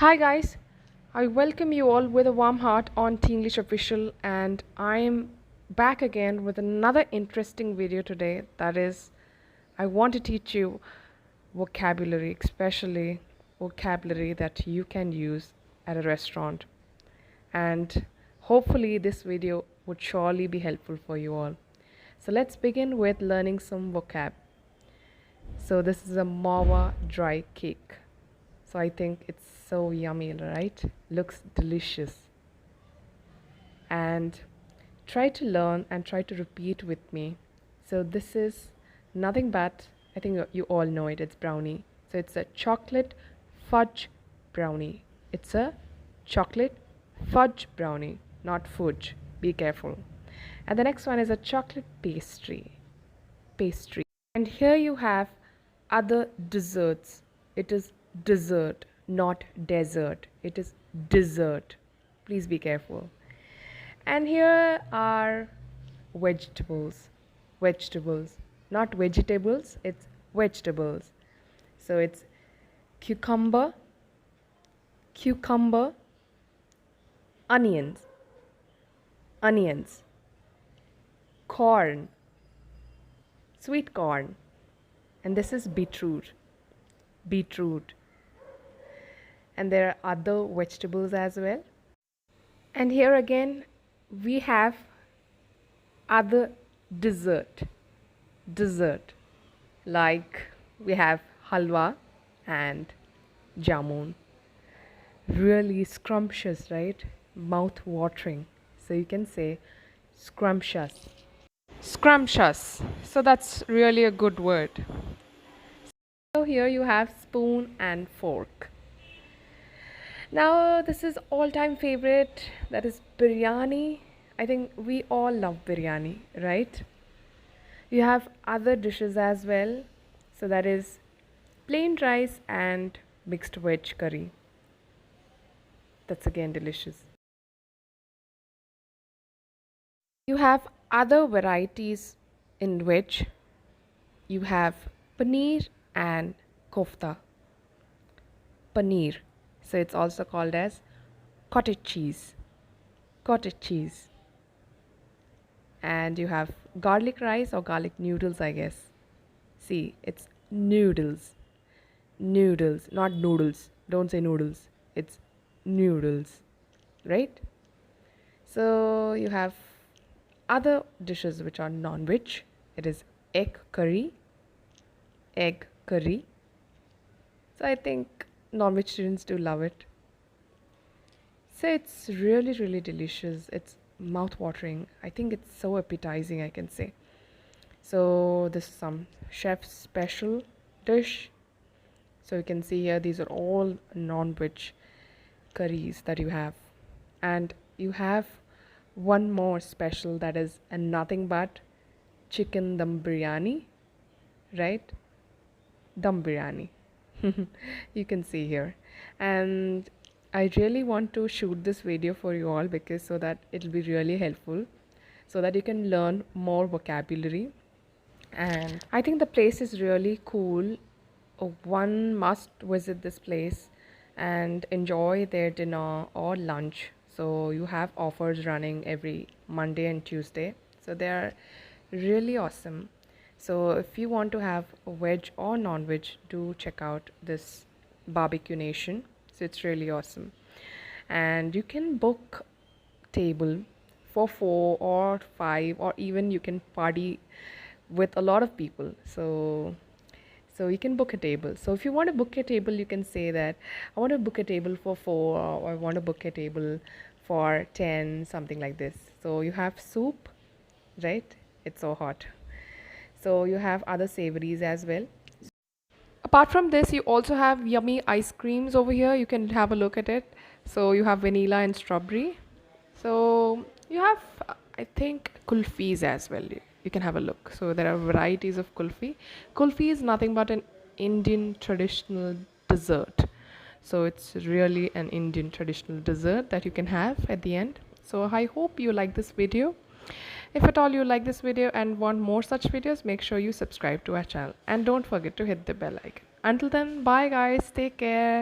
Hi guys, I welcome you all with a warm heart on Teen English Official, and I am back again with another interesting video today. That is, I want to teach you vocabulary, especially vocabulary that you can use at a restaurant. And hopefully this video would surely be helpful for you all. So let's begin with learning some vocab. So this is a mawa dry cake. So I think it's so yummy, right? Looks delicious. And try to learn and try to repeat with me. So this is nothing but, I think you all know it, it's brownie. So it's a chocolate fudge brownie. It's a chocolate fudge brownie, not fudge. Be careful. And the next one is a chocolate pastry. Pastry. And here you have other desserts. It is dessert, not desert. It is dessert. Please be careful. And here are vegetables. Vegetables, not vegetables, it's vegetables. So it's cucumber, onions, corn, sweet corn, and this is beetroot. And there are other vegetables as well. And here again we have other dessert, like we have halwa and jamun. Really scrumptious, right? Mouth watering. So you can say scrumptious. So that's really a good word. So here you have spoon and fork. Now this is all-time favorite, that is biryani. I think we all love biryani, right? You have other dishes as well. So that is plain rice and mixed veg curry. That's again delicious. You have other varieties in which you have paneer and kofta. Paneer. So it's also called as cottage cheese. And you have garlic rice or garlic noodles, I guess. See, it's noodles, not noodles. Don't say noodles, it's noodles, right? So you have other dishes which are non-veg. It is egg curry. So I think non-vegetarians do love it. So it's really delicious. It's mouth-watering. I think it's so appetizing, I can say. So this is some chef's special dish. So you can see here, these are all non-veg curries that you have. And you have one more special, that is nothing but chicken dum biryani, right? Dum biryani. You can see here. And I really want to shoot this video for you all, because so that it'll be really helpful, so that you can learn more vocabulary. And I think the place is really cool. One must visit this place and enjoy their dinner or lunch. So you have offers running every Monday and Tuesday, so they are really awesome. So if you want to have veg or non-veg, do check out this BBQ Nation. So it's really awesome. And you can book table for 4 or 5, or even you can party with a lot of people. So you can book a table. So if you want to book a table, you can say that I want to book a table for 4, or I want to book a table for 10, something like this. So you have soup, right? It's so hot. So you have other savories as well. Apart from this, you also have yummy ice creams over here. You can have a look at it. So you have vanilla and strawberry. So you have, I think, kulfis as well. You can have a look. So there are varieties of kulfi. Kulfi is nothing but an Indian traditional dessert. So it's really an Indian traditional dessert that you can have at the end. So I hope you like this video. If at all you like this video and want more such videos, make sure you subscribe to our channel and don't forget to hit the bell icon. Until then, bye guys, take care.